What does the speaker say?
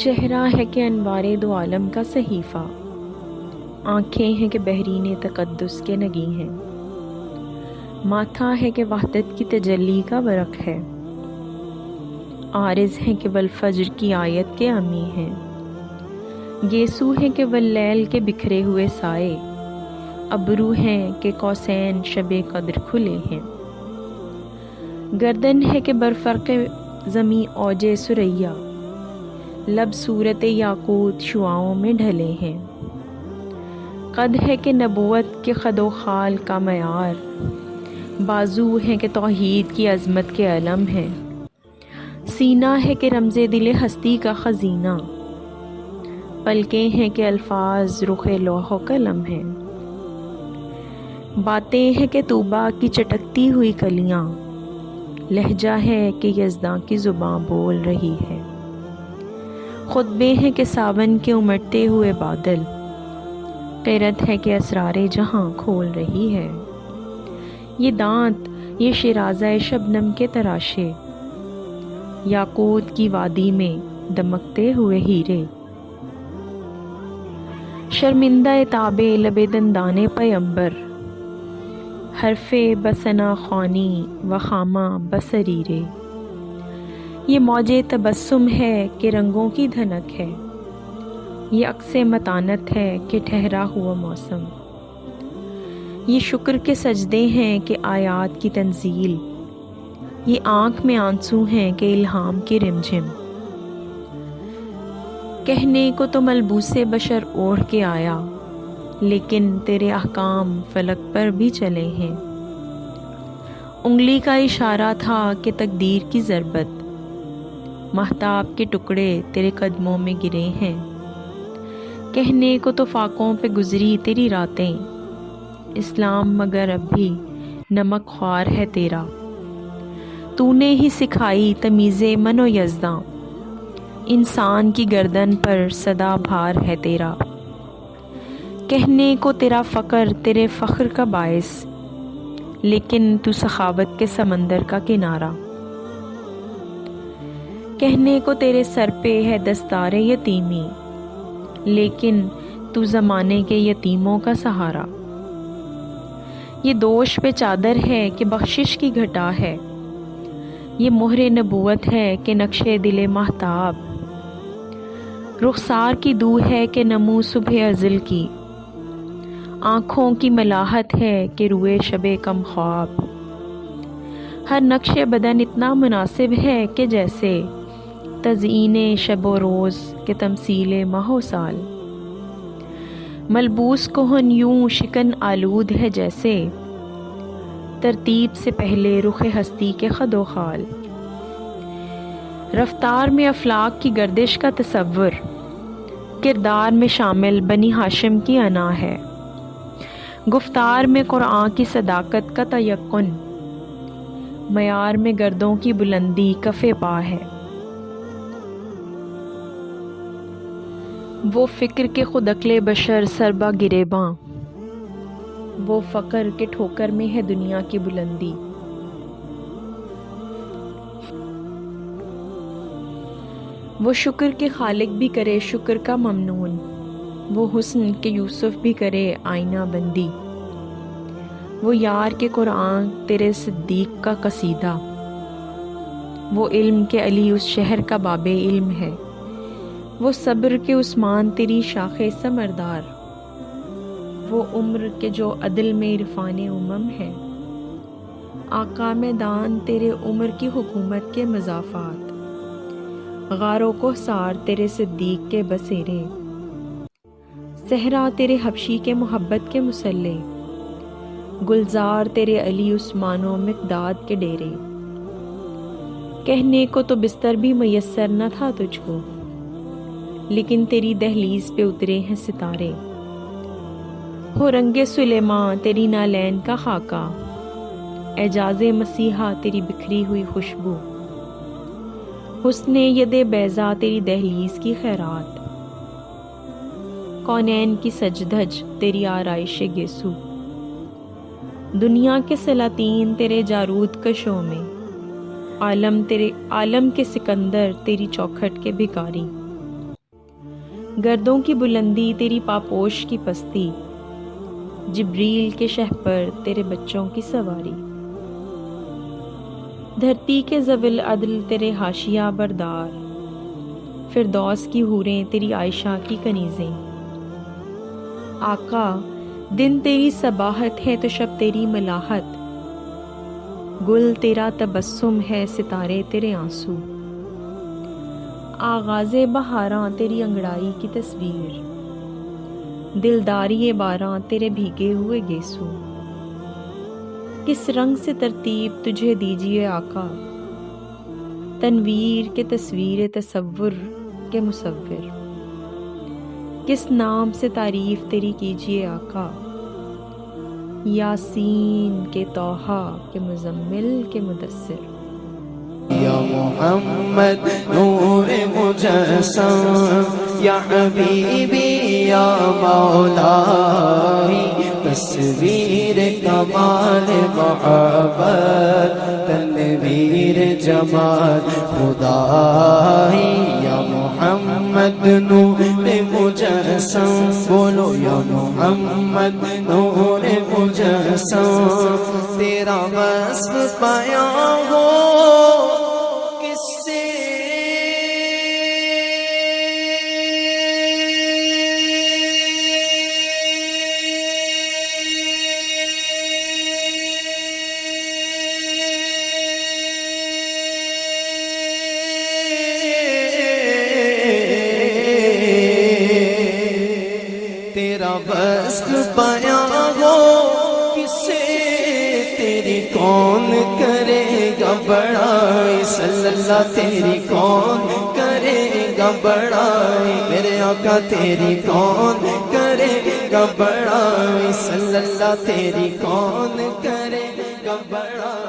چہرہ ہے کہ انوار دو عالم کا صحیفہ، آنکھیں ہیں کہ بحرین تقدس کے نگی ہیں، ماتھا ہے کہ وحدت کی تجلی کا برق ہے، عارض ہیں کہ والفجر کی آیت کے امی ہیں، گیسو ہیں کہ واللیل کے بکھرے ہوئے سائے، ابرو ہیں کہ قوسین شب قدر کھلے ہیں، گردن ہے کہ برفرق زمیں اوج ثریا، لب صورت یاقوت شعاعوں میں ڈھلے ہیں، قد ہے کہ نبوت کے خد و خال کا معیار، بازو ہیں کہ توحید کی عظمت کے علم ہیں، سینہ ہے کہ رمز دل ہستی کا خزینہ، پلکیں ہیں کہ الفاظ رخ لوح و قلم ہیں، باتیں ہیں کہ طوبیٰ کی چٹکتی ہوئی کلیاں، لہجہ ہے کہ یزداں کی زباں بول رہی ہے، خطبے ہیں کہ ساون کے امٹتے ہوئے بادل، قرت ہے کہ اسرار جہاں کھول رہی ہے، یہ دانت یہ شیرازہ شبنم کے تراشے، یاقوت کی وادی میں دمکتے ہوئے ہیرے، شرمندہ تاب لب دندان پیمبر، حرف بسنا خوانی و خامہ بسریرے، یہ موج تبسم ہے کہ رنگوں کی دھنک ہے، یہ عکس متانت ہے کہ ٹھہرا ہوا موسم، یہ شکر کے سجدے ہیں کہ آیات کی تنزیل، یہ آنکھ میں آنسو ہیں کہ الہام کی رمجھم، کہنے کو تو ملبوس بشر اوڑھ کے آیا، لیکن تیرے احکام فلک پر بھی چلے ہیں، انگلی کا اشارہ تھا کہ تقدیر کی ضربت، مہتاب کے ٹکڑے تیرے قدموں میں گرے ہیں، کہنے کو تو فاقوں پہ گزری تیری راتیں، اسلام مگر اب بھی نمک خوار ہے تیرا، تو نے ہی سکھائی تمیز من و یزداں، انسان کی گردن پر صدا بھار ہے تیرا، کہنے کو تیرا فقر تیرے فخر کا باعث، لیکن تو سخاوت کے سمندر کا کنارہ، کہنے کو تیرے سر پہ ہے دستار یتیمی، لیکن تو زمانے کے یتیموں کا سہارا، یہ دوش پہ چادر ہے کہ بخشش کی گھٹا ہے، یہ مہر نبوت ہے کہ نقش دل مہتاب، رخسار کی دو ہے کہ نمو صبح ازل کی، آنکھوں کی ملاحت ہے کہ روئے شب کم خواب، ہر نقش بدن اتنا مناسب ہے کہ جیسے تزئین شب و روز کے تمثیل ماہ و سال، ملبوس کہن یوں شکن آلود ہے جیسے ترتیب سے پہلے رخ ہستی کے خد و خال، رفتار میں افلاک کی گردش کا تصور، کردار میں شامل بنی ہاشم کی انا ہے، گفتار میں قرآن کی صداقت کا تیقن، معیار میں گردوں کی بلندی کف پا ہے، وہ فکر کے خود عقل بشر سربا گریباں، وہ فقر کے ٹھوکر میں ہے دنیا کی بلندی، وہ شکر کے خالق بھی کرے شکر کا ممنون، وہ حسن کے یوسف بھی کرے آئینہ بندی، وہ یار کے قرآن تیرے صدیق کا قصیدہ، وہ علم کے علی اس شہر کا باب علم ہے، وہ صبر کے عثمان تیری شاخ ثمردار، وہ عمر کے جو عدل میں عرفان امم ہے، آقا میدان تیرے عمر کی حکومت کے مضافات، غار و کوثر تیرے صدیق کے بسیرے، صحرا تیرے حبشی کے محبت کے مسلح، گلزار تیرے علی عثمان و مقداد کے ڈیرے، کہنے کو تو بستر بھی میسر نہ تھا تجھ کو، لیکن تیری دہلیز پہ اترے ہیں ستارے، ہو رنگ سلیمان تیری نالین کا خاکہ، اعجاز مسیحا تیری بکھری ہوئی خوشبو، حسن ید بیضا تیری دہلیز کی خیرات، کونین کی سجدھج تیری آرائش گیسو، دنیا کے سلاطین تیرے جارود کشوں میں، عالم کے سکندر تیری چوکھٹ کے بھکاری، گردوں کی بلندی تیری پاپوش کی پستی، جبریل کے شہ پر تیرے بچوں کی سواری، دھرتی کے ذوی العدل تیرے حاشیہ بردار، فردوس کی حوریں تیری عائشہ کی کنیزیں۔ آقا دن تیری صباحت ہے تو شب تیری ملاحت، گل تیرا تبسم ہے ستارے تیرے آنسو، آغاز بہاراں تیری انگڑائی کی تصویر، دلداری باراں تیرے بھیگے ہوئے گیسو۔ کس رنگ سے ترتیب تجھے دیجیے آقا، تنویر کے تصویر تصور کے مصور، کس نام سے تعریف تیری کیجیے آقا، یاسین کے طٰہٰ کے مزمل کے مدثر۔ یا محمد نور مجسم، یا حبیبی یا مولائی، تصویر کمال محبت، تنویر جمال خدائی۔ یا محمد نور مجسم، بولو یا محمد نور مجسم، تیرا وصف پایا ہو کس سے، تیرا وصف پایا ہو کس سے، تیری کون کرے گا بڑائی، صلی اللہ تیری کون کرے گا بڑائی، میرے آقا تیری کون کرے گا بڑائی، صلی اللہ تیری کون کرے گا بڑائی۔